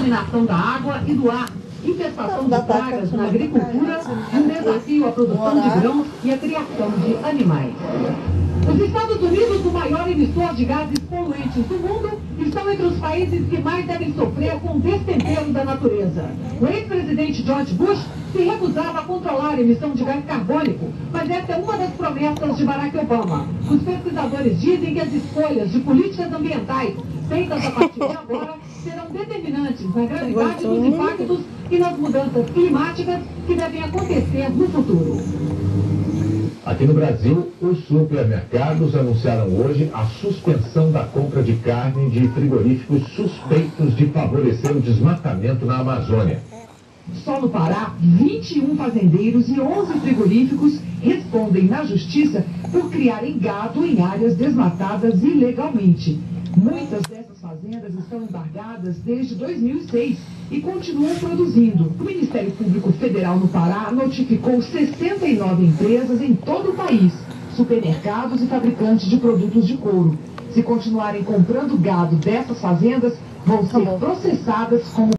contaminação da água e do ar, infestação de pragas na agricultura e um desafio à produção de grãos e à criação de animais. Os Estados Unidos, o maior emissor de gases poluentes do mundo, estão entre os países que mais devem sofrer com o destempero da natureza. O ex-presidente George Bush se recusava a controlar a emissão de gás carbônico, mas essa é uma das promessas de Barack Obama. Os pesquisadores dizem que as escolhas de políticas ambientais feitas a partir de agora serão determinantes na gravidade dos impactos e nas mudanças climáticas que devem acontecer no futuro. Aqui no Brasil, os supermercados anunciaram hoje a suspensão da compra de carne de frigoríficos suspeitos de favorecer o desmatamento na Amazônia. Só no Pará, 21 fazendeiros e 11 frigoríficos respondem na justiça por criarem gado em áreas desmatadas ilegalmente. Muitas dessas fazendas estão embargadas desde 2006 e continuam produzindo. O Ministério Público Federal no Pará notificou 69 empresas em todo o país, supermercados e fabricantes de produtos de couro. Se continuarem comprando gado dessas fazendas, vão ser processadas como